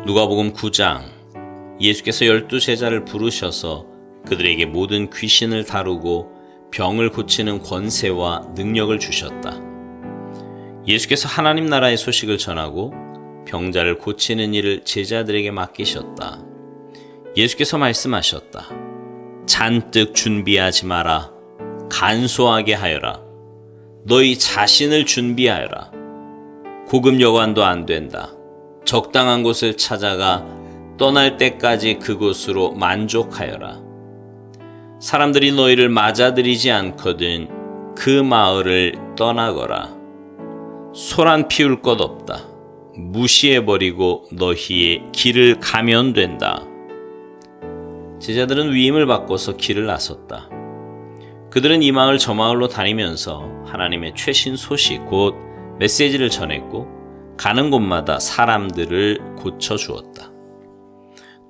누가복음 9장. 예수께서 12제자를 부르셔서 그들에게 모든 귀신을 다루고 병을 고치는 권세와 능력을 주셨다. 예수께서 하나님 나라의 소식을 전하고 병자를 고치는 일을 제자들에게 맡기셨다. 예수께서 말씀하셨다. 잔뜩 준비하지 마라. 간소하게 하여라. 너희 자신을 준비하여라. 고급 여관도 안 된다. 적당한 곳을 찾아가 떠날 때까지 그곳으로 만족하여라. 사람들이 너희를 맞아들이지 않거든 그 마을을 떠나거라. 소란 피울 것 없다. 무시해버리고 너희의 길을 가면 된다. 제자들은 위임을 바꿔서 길을 나섰다. 그들은 이 마을 저 마을로 다니면서 하나님의 최신 소식 곧 메시지를 전했고 가는 곳마다 사람들을 고쳐주었다.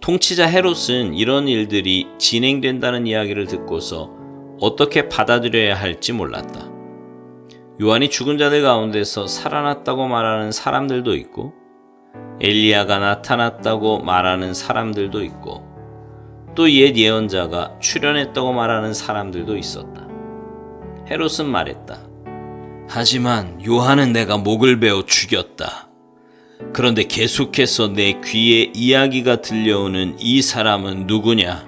통치자 헤롯은 이런 일들이 진행된다는 이야기를 듣고서 어떻게 받아들여야 할지 몰랐다. 요한이 죽은 자들 가운데서 살아났다고 말하는 사람들도 있고 엘리야가 나타났다고 말하는 사람들도 있고 또 옛 예언자가 출현했다고 말하는 사람들도 있었다. 헤롯은 말했다. 하지만 요한은 내가 목을 베어 죽였다. 그런데 계속해서 내 귀에 이야기가 들려오는 이 사람은 누구냐?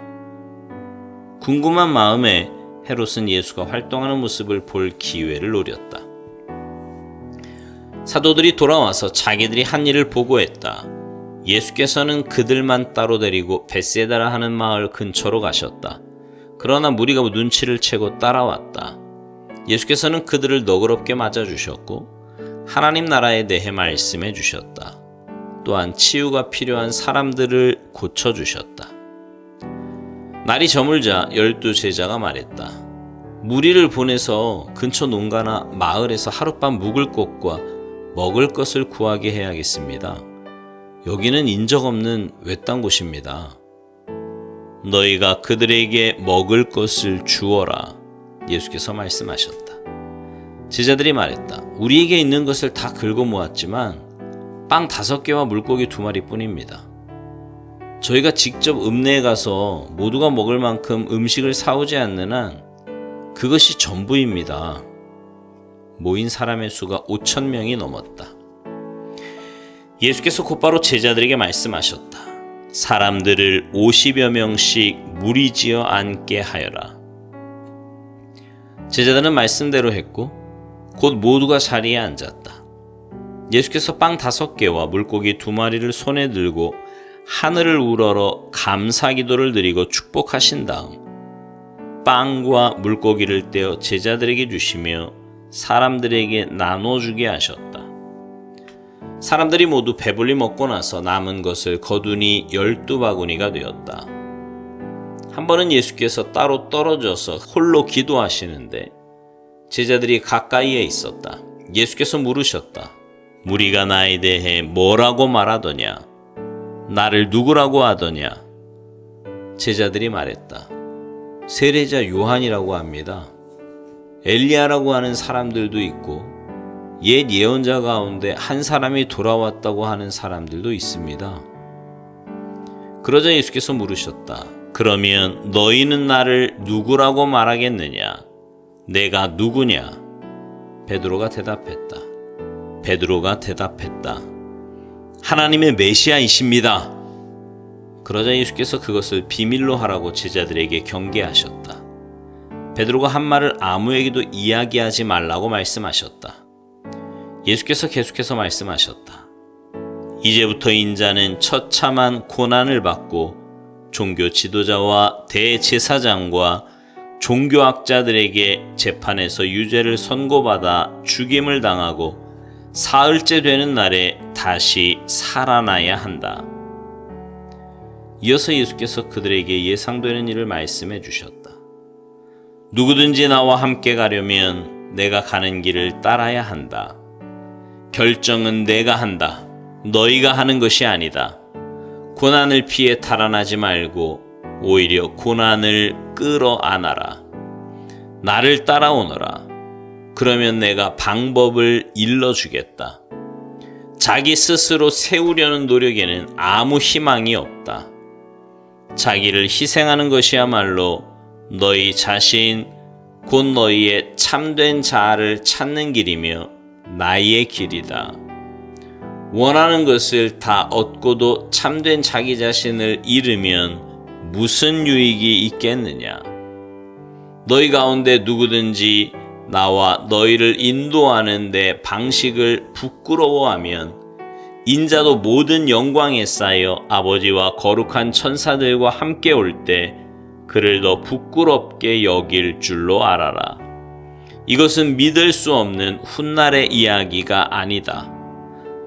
궁금한 마음에 헤롯은 예수가 활동하는 모습을 볼 기회를 노렸다. 사도들이 돌아와서 자기들이 한 일을 보고했다. 예수께서는 그들만 따로 데리고 벳세다라 하는 마을 근처로 가셨다. 그러나 무리가 눈치를 채고 따라왔다. 예수께서는 그들을 너그럽게 맞아주셨고 하나님 나라에 대해 말씀해 주셨다. 또한 치유가 필요한 사람들을 고쳐주셨다. 날이 저물자 12제자가 말했다. 무리를 보내서 근처 농가나 마을에서 하룻밤 묵을 곳과 먹을 것을 구하게 해야겠습니다. 여기는 인적 없는 외딴 곳입니다. 너희가 그들에게 먹을 것을 주어라. 예수께서 말씀하셨다. 제자들이 말했다. 우리에게 있는 것을 다 긁어 모았지만 빵 5개와 물고기 2마리 뿐입니다. 저희가 직접 읍내에 가서 모두가 먹을 만큼 음식을 사오지 않는 한 그것이 전부입니다. 모인 사람의 수가 5,000명이 넘었다. 예수께서 곧바로 제자들에게 말씀하셨다. 사람들을 50여 명씩 무리지어 앉게 하여라. 제자들은 말씀대로 했고 곧 모두가 자리에 앉았다. 예수께서 빵 5개와 물고기 2마리를 손에 들고 하늘을 우러러 감사기도를 드리고 축복하신 다음 빵과 물고기를 떼어 제자들에게 주시며 사람들에게 나눠주게 하셨다. 사람들이 모두 배불리 먹고 나서 남은 것을 거두니 12바구니가 되었다. 한 번은 예수께서 따로 떨어져서 홀로 기도하시는데 제자들이 가까이에 있었다. 예수께서 물으셨다. 무리가 나에 대해 뭐라고 말하더냐? 나를 누구라고 하더냐? 제자들이 말했다. 세례자 요한이라고 합니다. 엘리야라고 하는 사람들도 있고 옛 예언자 가운데 한 사람이 돌아왔다고 하는 사람들도 있습니다. 그러자 예수께서 물으셨다. 그러면 너희는 나를 누구라고 말하겠느냐? 내가 누구냐? 베드로가 대답했다. 하나님의 메시아이십니다. 그러자 예수께서 그것을 비밀로 하라고 제자들에게 경계하셨다. 베드로가 한 말을 아무에게도 이야기하지 말라고 말씀하셨다. 예수께서 계속해서 말씀하셨다. 이제부터 인자는 처참한 고난을 받고 종교 지도자와 대제사장과 종교학자들에게 재판에서 유죄를 선고받아 죽임을 당하고 사흘째 되는 날에 다시 살아나야 한다. 이어서 예수께서 그들에게 예상되는 일을 말씀해 주셨다. 누구든지 나와 함께 가려면 내가 가는 길을 따라야 한다. 결정은 내가 한다. 너희가 하는 것이 아니다. 고난을 피해 달아나지 말고 오히려 고난을 끌어안아라. 나를 따라오너라. 그러면 내가 방법을 일러주겠다. 자기 스스로 세우려는 노력에는 아무 희망이 없다. 자기를 희생하는 것이야말로 너희 자신, 곧 너희의 참된 자아를 찾는 길이며 나의 길이다. 원하는 것을 다 얻고도 참된 자기 자신을 잃으면 무슨 유익이 있겠느냐? 너희 가운데 누구든지 나와 너희를 인도하는 데 방식을 부끄러워하면 인자도 모든 영광에 쌓여 아버지와 거룩한 천사들과 함께 올 때 그를 더 부끄럽게 여길 줄로 알아라. 이것은 믿을 수 없는 훗날의 이야기가 아니다.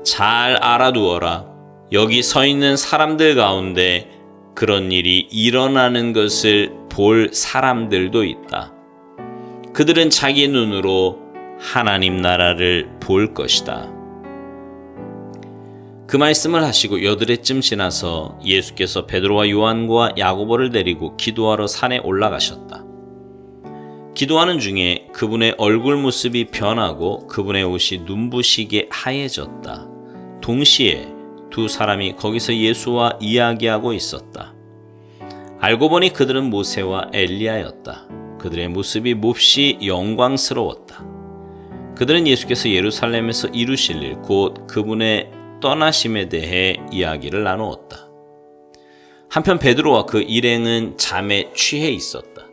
잘 알아두어라. 여기 서 있는 사람들 가운데 그런 일이 일어나는 것을 볼 사람들도 있다. 그들은 자기 눈으로 하나님 나라를 볼 것이다. 그 말씀을 하시고 여드레쯤 지나서 예수께서 베드로와 요한과 야고보를 데리고 기도하러 산에 올라가셨다. 기도하는 중에 그분의 얼굴 모습이 변하고 그분의 옷이 눈부시게 하얘졌다. 동시에 두 사람이 거기서 예수와 이야기하고 있었다. 알고 보니 그들은 모세와 엘리야였다. 그들의 모습이 몹시 영광스러웠다. 그들은 예수께서 예루살렘에서 이루실 일, 곧 그분의 떠나심에 대해 이야기를 나누었다. 한편 베드로와 그 일행은 잠에 취해 있었다.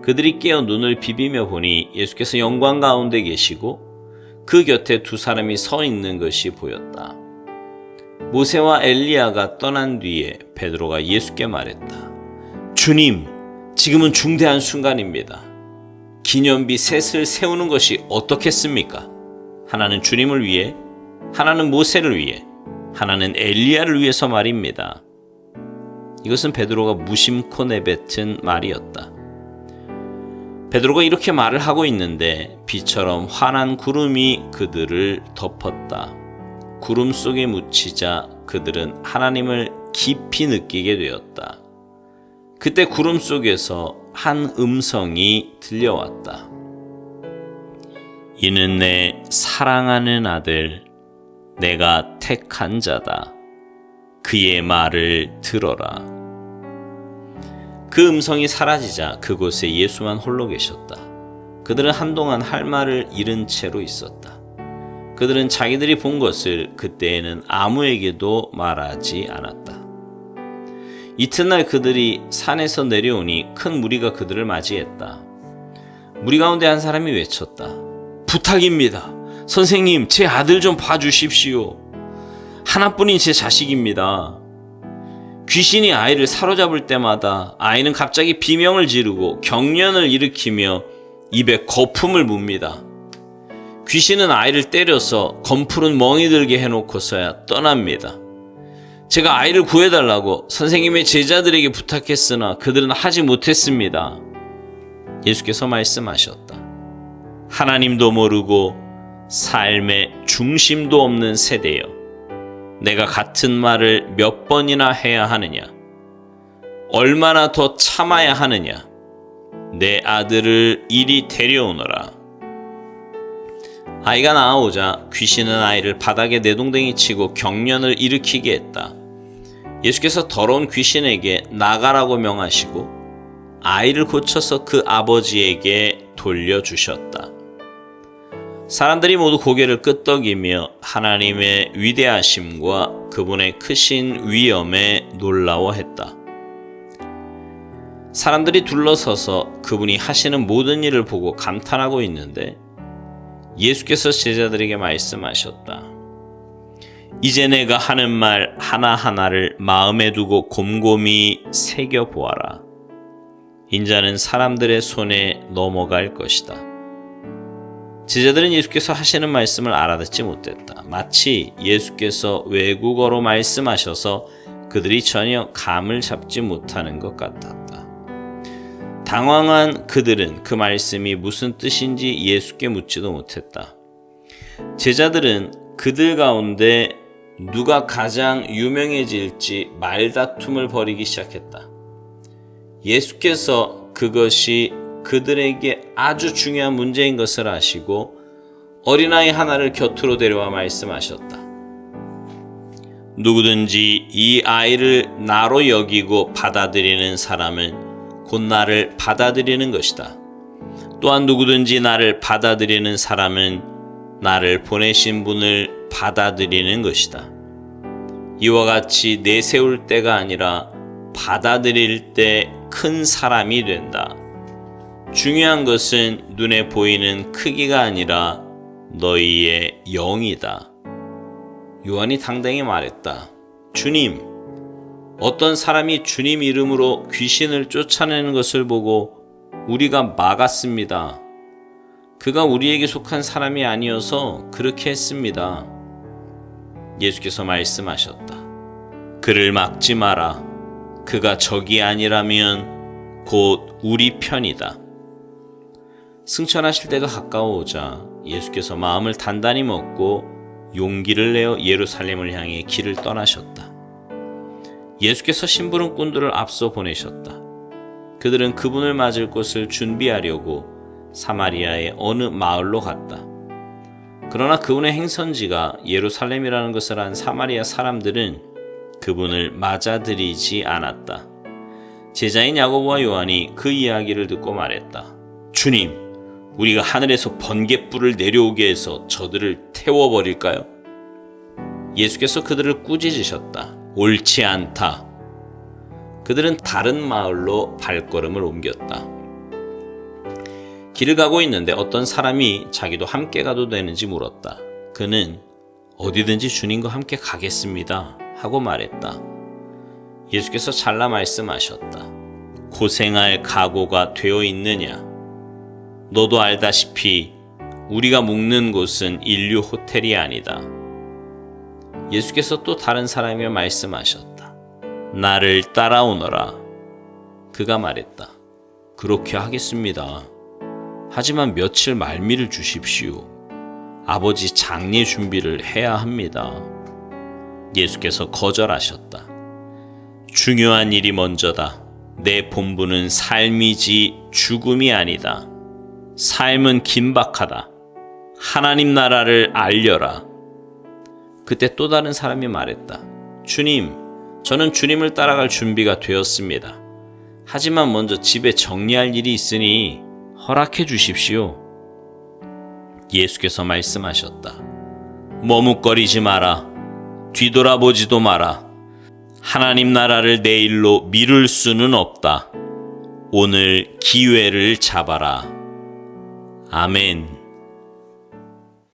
그들이 깨어 눈을 비비며 보니 예수께서 영광 가운데 계시고 그 곁에 두 사람이 서 있는 것이 보였다. 모세와 엘리야가 떠난 뒤에 베드로가 예수께 말했다. 주님, 지금은 중대한 순간입니다. 기념비 셋을 세우는 것이 어떻겠습니까? 하나는 주님을 위해, 하나는 모세를 위해, 하나는 엘리야를 위해서 말입니다. 이것은 베드로가 무심코 내뱉은 말이었다. 베드로가 이렇게 말을 하고 있는데 비처럼 환한 구름이 그들을 덮었다. 구름 속에 묻히자 그들은 하나님을 깊이 느끼게 되었다. 그때 구름 속에서 한 음성이 들려왔다. 이는 내 사랑하는 아들, 내가 택한 자다. 그의 말을 들어라. 그 음성이 사라지자 그곳에 예수만 홀로 계셨다. 그들은 한동안 할 말을 잃은 채로 있었다. 그들은 자기들이 본 것을 그때에는 아무에게도 말하지 않았다. 이튿날 그들이 산에서 내려오니 큰 무리가 그들을 맞이했다. 무리 가운데 한 사람이 외쳤다. 부탁입니다. 선생님, 제 아들 좀 봐주십시오. 하나뿐인 제 자식입니다. 귀신이 아이를 사로잡을 때마다 아이는 갑자기 비명을 지르고 경련을 일으키며 입에 거품을 뭅니다. 귀신은 아이를 때려서 검푸른 멍이 들게 해놓고서야 떠납니다. 제가 아이를 구해달라고 선생님의 제자들에게 부탁했으나 그들은 하지 못했습니다. 예수께서 말씀하셨다. 하나님도 모르고 삶의 중심도 없는 세대여, 내가 같은 말을 몇 번이나 해야 하느냐? 얼마나 더 참아야 하느냐? 내 아들을 이리 데려오너라. 아이가 나아오자 귀신은 아이를 바닥에 내동댕이 치고 경련을 일으키게 했다. 예수께서 더러운 귀신에게 나가라고 명하시고 아이를 고쳐서 그 아버지에게 돌려주셨다. 사람들이 모두 고개를 끄덕이며 하나님의 위대하심과 그분의 크신 위엄에 놀라워했다. 사람들이 둘러서서 그분이 하시는 모든 일을 보고 감탄하고 있는데 예수께서 제자들에게 말씀하셨다. 이제 내가 하는 말 하나하나를 마음에 두고 곰곰이 새겨보아라. 인자는 사람들의 손에 넘어갈 것이다. 제자들은 예수께서 하시는 말씀을 알아듣지 못했다. 마치 예수께서 외국어로 말씀하셔서 그들이 전혀 감을 잡지 못하는 것 같았다. 당황한 그들은 그 말씀이 무슨 뜻인지 예수께 묻지도 못했다. 제자들은 그들 가운데 누가 가장 유명해질지 말다툼을 벌이기 시작했다. 예수께서 그것이 그들에게 아주 중요한 문제인 것을 아시고 어린아이 하나를 곁으로 데려와 말씀하셨다. 누구든지 이 아이를 나로 여기고 받아들이는 사람은 곧 나를 받아들이는 것이다. 또한 누구든지 나를 받아들이는 사람은 나를 보내신 분을 받아들이는 것이다. 이와 같이 내세울 때가 아니라 받아들일 때 큰 사람이 된다. 중요한 것은 눈에 보이는 크기가 아니라 너희의 영이다. 요한이 당당히 말했다. 주님, 어떤 사람이 주님 이름으로 귀신을 쫓아내는 것을 보고 우리가 막았습니다. 그가 우리에게 속한 사람이 아니어서 그렇게 했습니다. 예수께서 말씀하셨다. 그를 막지 마라. 그가 적이 아니라면 곧 우리 편이다. 승천하실 때가 가까워오자 예수께서 마음을 단단히 먹고 용기를 내어 예루살렘을 향해 길을 떠나셨다. 예수께서 심부름꾼들을 앞서 보내셨다. 그들은 그분을 맞을 곳을 준비하려고 사마리아의 어느 마을로 갔다. 그러나 그분의 행선지가 예루살렘이라는 것을 안 사마리아 사람들은 그분을 맞아들이지 않았다. 제자인 야고보와 요한이 그 이야기를 듣고 말했다. 주님, 우리가 하늘에서 번갯불을 내려오게 해서 저들을 태워버릴까요? 예수께서 그들을 꾸짖으셨다. 옳지 않다. 그들은 다른 마을로 발걸음을 옮겼다. 길을 가고 있는데 어떤 사람이 자기도 함께 가도 되는지 물었다. 그는 어디든지 주님과 함께 가겠습니다 하고 말했다. 예수께서 잘라 말씀하셨다. 고생할 각오가 되어 있느냐? 너도 알다시피 우리가 묵는 곳은 인류 호텔이 아니다. 예수께서 또 다른 사람이 말씀하셨다. 나를 따라오너라. 그가 말했다. 그렇게 하겠습니다. 하지만 며칠 말미를 주십시오. 아버지 장례 준비를 해야 합니다. 예수께서 거절하셨다. 중요한 일이 먼저다. 내 본분은 삶이지 죽음이 아니다. 삶은 긴박하다. 하나님 나라를 알려라. 그때 또 다른 사람이 말했다. 주님, 저는 주님을 따라갈 준비가 되었습니다. 하지만 먼저 집에 정리할 일이 있으니 허락해 주십시오. 예수께서 말씀하셨다. 머뭇거리지 마라. 뒤돌아보지도 마라. 하나님 나라를 내일로 미룰 수는 없다. 오늘 기회를 잡아라. 아멘.